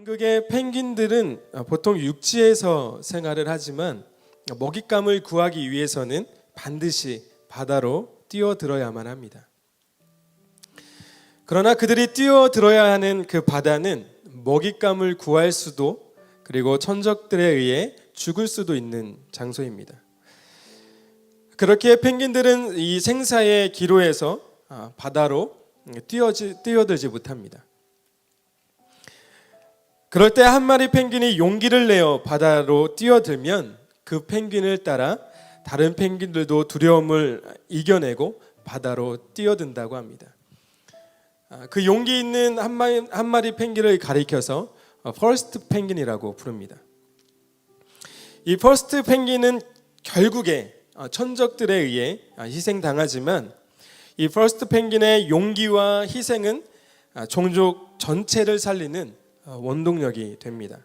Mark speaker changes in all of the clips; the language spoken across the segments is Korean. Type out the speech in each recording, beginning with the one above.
Speaker 1: 남극의 펭귄들은 보통 육지에서 생활을 하지만 먹잇감을 구하기 위해서는 반드시 바다로 뛰어들어야만 합니다. 그러나 그들이 뛰어들어야 하는 그 바다는 먹잇감을 구할 수도 그리고 천적들에 의해 죽을 수도 있는 장소입니다. 그렇게 펭귄들은 이 생사의 기로에서 바다로 뛰어들지 못합니다. 그럴 때 한 마리 펭귄이 용기를 내어 바다로 뛰어들면 그 펭귄을 따라 다른 펭귄들도 두려움을 이겨내고 바다로 뛰어든다고 합니다. 그 용기 있는 한 마리 펭귄을 가리켜서 퍼스트 펭귄이라고 부릅니다. 이 퍼스트 펭귄은 결국에 천적들에 의해 희생당하지만 이 퍼스트 펭귄의 용기와 희생은 종족 전체를 살리는 원동력이 됩니다.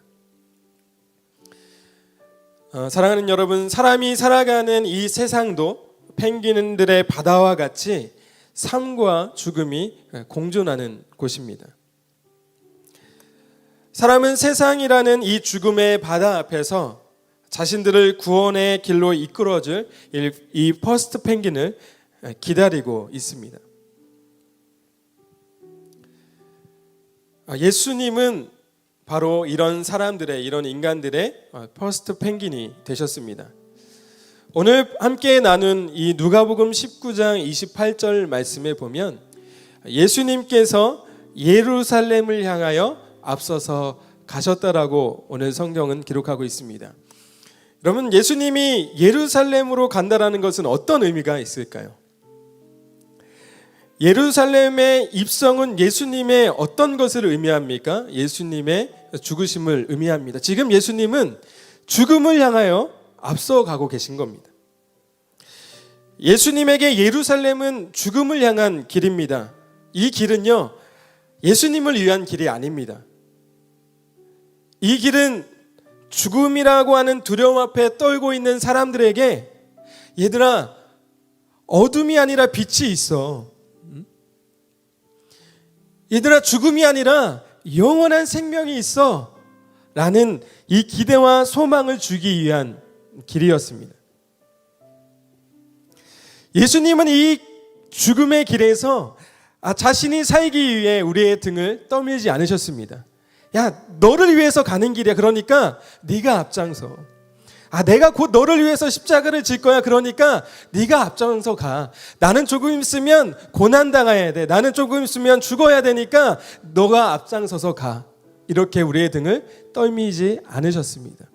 Speaker 1: 사랑하는 여러분, 사람이 살아가는 이 세상도 펭귄들의 바다와 같이 삶과 죽음이 공존하는 곳입니다. 사람은 세상이라는 이 죽음의 바다 앞에서 자신들을 구원의 길로 이끌어줄 이 퍼스트 펭귄을 기다리고 있습니다. 예수님은 바로 이런 사람들의, 이런 인간들의 퍼스트 펭귄이 되셨습니다. 오늘 함께 나눈 이 누가복음 19장 28절 말씀에 보면 예수님께서 예루살렘을 향하여 앞서서 가셨다라고 오늘 성경은 기록하고 있습니다. 여러분, 예수님이 예루살렘으로 간다라는 것은 어떤 의미가 있을까요? 예루살렘의 입성은 예수님의 어떤 것을 의미합니까? 예수님의 죽으심을 의미합니다. 지금 예수님은 죽음을 향하여 앞서가고 계신 겁니다. 예수님에게 예루살렘은 죽음을 향한 길입니다. 이 길은요, 예수님을 위한 길이 아닙니다. 이 길은 죽음이라고 하는 두려움 앞에 떨고 있는 사람들에게 얘들아, 어둠이 아니라 빛이 있어. 얘들아, 죽음이 아니라 영원한 생명이 있어 라는 이 기대와 소망을 주기 위한 길이었습니다. 예수님은 이 죽음의 길에서 자신이 살기 위해 우리의 등을 떠밀지 않으셨습니다. 야, 너를 위해서 가는 길이야. 그러니까 네가 앞장서. 내가 곧 너를 위해서 십자가를 질 거야. 그러니까 네가 앞장서 가. 나는 조금 있으면 고난당해야 돼. 나는 조금 있으면 죽어야 되니까 너가 앞장서서 가. 이렇게 우리의 등을 떨미지 않으셨습니다.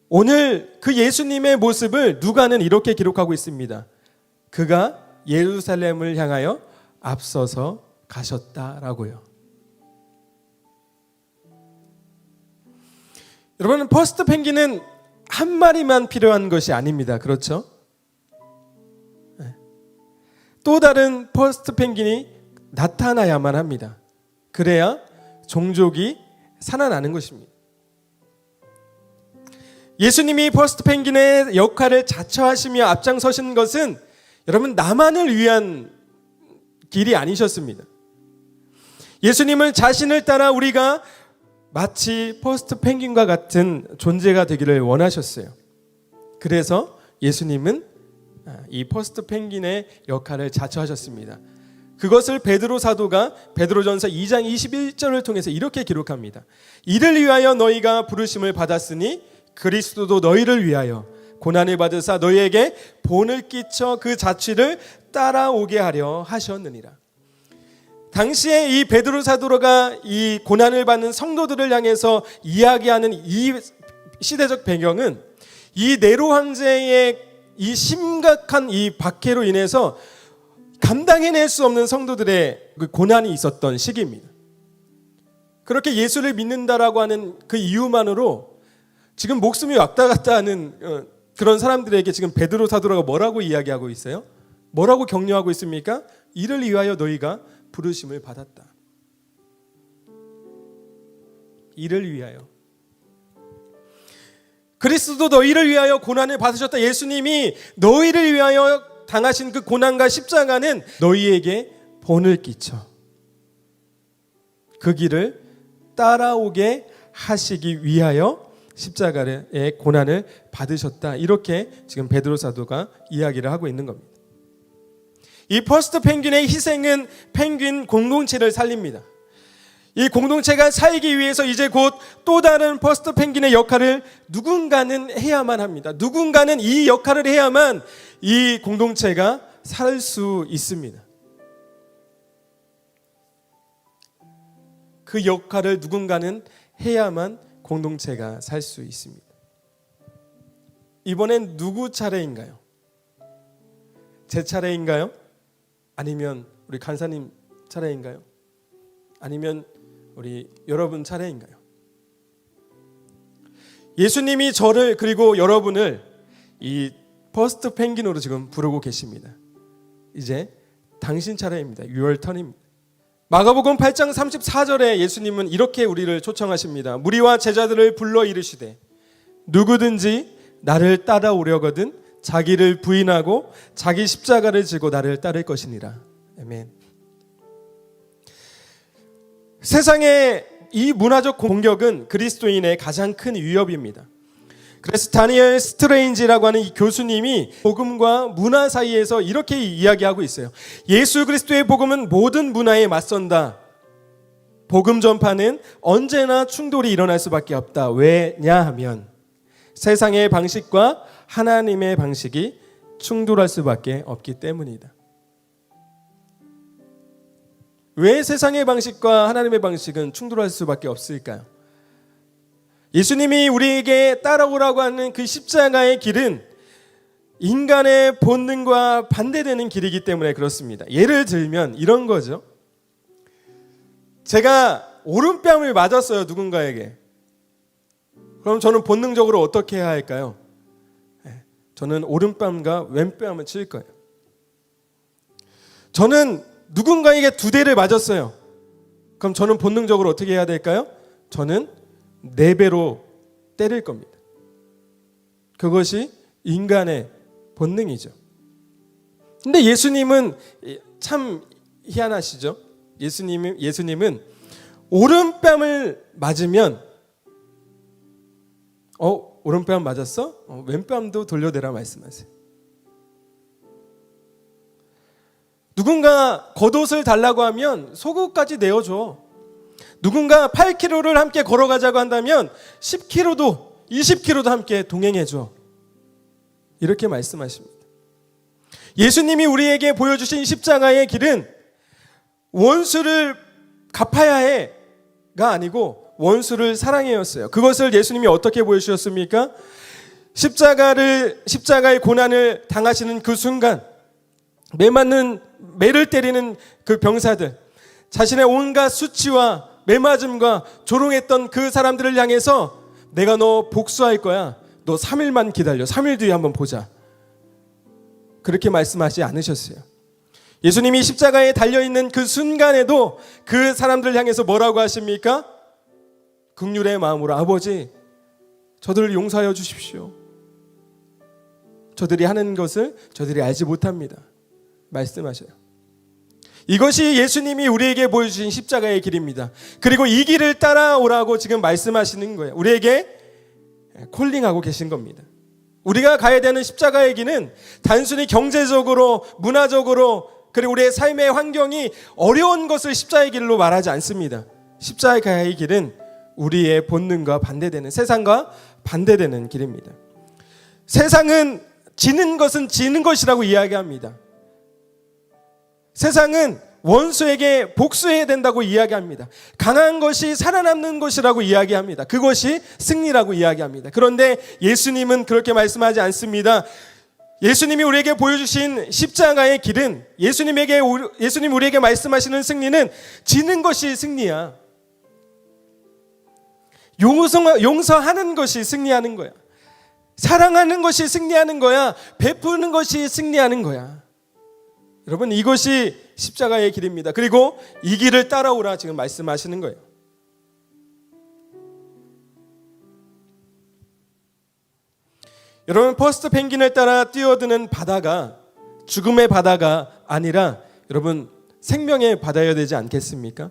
Speaker 1: 오늘 그 예수님의 모습을 누가는 이렇게 기록하고 있습니다. 그가 예루살렘을 향하여 앞서서 가셨다라고요. 여러분, 퍼스트 펭귄은 한 마리만 필요한 것이 아닙니다. 그렇죠? 또 다른 퍼스트 펭귄이 나타나야만 합니다. 그래야 종족이 살아나는 것입니다. 예수님이 퍼스트 펭귄의 역할을 자처하시며 앞장서신 것은 여러분, 나만을 위한 길이 아니셨습니다. 예수님은 자신을 따라 우리가 마치 퍼스트 펭귄과 같은 존재가 되기를 원하셨어요. 그래서 예수님은 이 퍼스트 펭귄의 역할을 자처하셨습니다. 그것을 베드로 사도가 베드로전서 2장 21절을 통해서 이렇게 기록합니다. 이를 위하여 너희가 부르심을 받았으니 그리스도도 너희를 위하여 고난을 받으사 너희에게 본을 끼쳐 그 자취를 따라오게 하려 하셨느니라. 당시에 이 베드로 사도가 이 고난을 받는 성도들을 향해서 이야기하는 이 시대적 배경은 이 네로 황제의 이 심각한 이 박해로 인해서 감당해낼 수 없는 성도들의 그 고난이 있었던 시기입니다. 그렇게 예수를 믿는다라고 하는 그 이유만으로 지금 목숨이 왔다 갔다 하는 그런 사람들에게 지금 베드로 사도가 뭐라고 이야기하고 있어요? 뭐라고 격려하고 있습니까? 이를 위하여 너희가 부르심을 받았다. 이를 위하여. 그리스도도 너희를 위하여 고난을 받으셨다. 예수님이 너희를 위하여 당하신 그 고난과 십자가는 너희에게 본을 끼쳐 그 길을 따라오게 하시기 위하여 십자가의 고난을 받으셨다. 이렇게 지금 베드로 사도가 이야기를 하고 있는 겁니다. 이 퍼스트 펭귄의 희생은 펭귄 공동체를 살립니다. 이 공동체가 살기 위해서 이제 곧 또 다른 퍼스트 펭귄의 역할을 누군가는 해야만 합니다. 누군가는 이 역할을 해야만 이 공동체가 살 수 있습니다. 그 역할을 누군가는 해야만 공동체가 살 수 있습니다. 이번엔 누구 차례인가요? 제 차례인가요? 아니면 우리 간사님 차례인가요? 아니면 우리 여러분 차례인가요? 예수님이 저를 그리고 여러분을 이 퍼스트 펭귄으로 지금 부르고 계십니다. 이제 당신 차례입니다. Your turn입니다. 마가복음 8장 34절에 예수님은 이렇게 우리를 초청하십니다. 무리와 제자들을 불러 이르시되 누구든지 나를 따라오려거든 자기를 부인하고 자기 십자가를 지고 나를 따를 것이니라. 아멘. 세상의 이 문화적 공격은 그리스도인의 가장 큰 위협입니다. 그래서 다니엘 스트레인지라고 하는 이 교수님이 복음과 문화 사이에서 이렇게 이야기하고 있어요. 예수 그리스도의 복음은 모든 문화에 맞선다. 복음 전파는 언제나 충돌이 일어날 수밖에 없다. 왜냐하면 세상의 방식과 하나님의 방식이 충돌할 수밖에 없기 때문이다. 왜 세상의 방식과 하나님의 방식은 충돌할 수밖에 없을까요? 예수님이 우리에게 따라오라고 하는 그 십자가의 길은 인간의 본능과 반대되는 길이기 때문에 그렇습니다. 예를 들면 이런 거죠. 제가 오른뺨을 맞았어요, 누군가에게. 그럼 저는 본능적으로 어떻게 해야 할까요? 저는 오른뺨과 왼뺨을 칠 거예요. 저는 누군가에게 2대를 맞았어요. 그럼 저는 본능적으로 어떻게 해야 될까요? 저는 4배로 때릴 겁니다. 그것이 인간의 본능이죠. 근데 예수님은 참 희한하시죠? 예수님은 오른뺨을 맞으면 오른뺨 맞았어? 왼뺨도 돌려대라 말씀하세요. 누군가 겉옷을 달라고 하면 속옷까지 내어줘. 누군가 8km를 함께 걸어가자고 한다면 10km도 20km도 함께 동행해줘. 이렇게 말씀하십니다. 예수님이 우리에게 보여주신 십자가의 길은 원수를 갚아야 해가 아니고 원수를 사랑해였어요. 그것을 예수님이 어떻게 보여주셨습니까? 십자가의 고난을 당하시는 그 순간 매를 때리는 그 병사들, 자신의 온갖 수치와 매맞음과 조롱했던 그 사람들을 향해서 내가 너 복수할 거야. 너 3일만 기다려. 3일 뒤에 한번 보자. 그렇게 말씀하지 않으셨어요. 예수님이 십자가에 달려있는 그 순간에도 그 사람들을 향해서 뭐라고 하십니까? 긍휼의 마음으로 아버지, 저들을 용서하여 주십시오. 저들이 하는 것을 저들이 알지 못합니다. 말씀하셔요. 이것이 예수님이 우리에게 보여주신 십자가의 길입니다. 그리고 이 길을 따라오라고 지금 말씀하시는 거예요. 우리에게 콜링하고 계신 겁니다. 우리가 가야 되는 십자가의 길은 단순히 경제적으로, 문화적으로, 그리고 우리의 삶의 환경이 어려운 것을 십자가의 길로 말하지 않습니다. 십자가의 길은 우리의 본능과 반대되는, 세상과 반대되는 길입니다. 세상은 지는 것은 지는 것이라고 이야기합니다. 세상은 원수에게 복수해야 된다고 이야기합니다. 강한 것이 살아남는 것이라고 이야기합니다. 그것이 승리라고 이야기합니다. 그런데 예수님은 그렇게 말씀하지 않습니다. 예수님이 우리에게 보여주신 십자가의 길은 예수님 우리에게 말씀하시는 승리는 지는 것이 승리야. 용서하는 것이 승리하는 거야. 사랑하는 것이 승리하는 거야. 베푸는 것이 승리하는 거야. 여러분, 이것이 십자가의 길입니다. 그리고 이 길을 따라오라 지금 말씀하시는 거예요. 여러분, 퍼스트 펭귄을 따라 뛰어드는 바다가 죽음의 바다가 아니라 여러분 생명의 바다여야 되지 않겠습니까?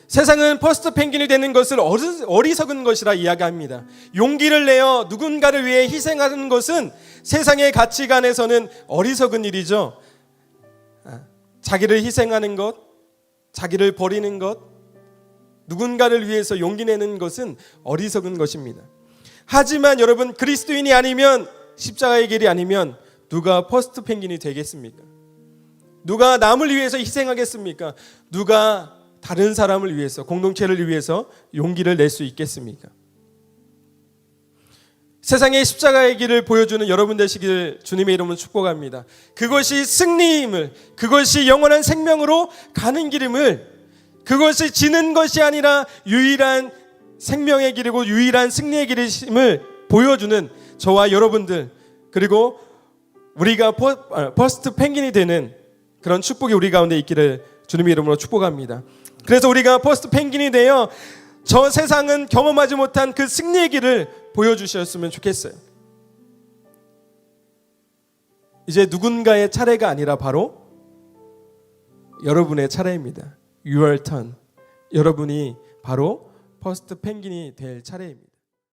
Speaker 1: 세상은 퍼스트 펭귄이 되는 것을 어리석은 것이라 이야기합니다. 용기를 내어 누군가를 위해 희생하는 것은 세상의 가치관에서는 어리석은 일이죠. 자기를 희생하는 것, 자기를 버리는 것, 누군가를 위해서 용기 내는 것은 어리석은 것입니다. 하지만 여러분, 그리스도인이 아니면, 십자가의 길이 아니면 누가 퍼스트 펭귄이 되겠습니까? 누가 남을 위해서 희생하겠습니까? 누가 다른 사람을 위해서, 공동체를 위해서 용기를 낼 수 있겠습니까? 세상의 십자가의 길을 보여주는 여러분 되시길 주님의 이름으로 축복합니다. 그것이 승리임을, 그것이 영원한 생명으로 가는 길임을, 그것이 지는 것이 아니라 유일한 생명의 길이고 유일한 승리의 길임을 보여주는 저와 여러분들, 그리고 우리가 퍼스트 펭귄이 되는 그런 축복이 우리 가운데 있기를 주님의 이름으로 축복합니다. 그래서 우리가 퍼스트 펭귄이 되어 저 세상은 경험하지 못한 그 승리의 길을 보여주셨으면 좋겠어요. 이제 누군가의 차례가 아니라 바로 여러분의 차례입니다. Your turn. 여러분이 바로 퍼스트 펭귄이 될 차례입니다.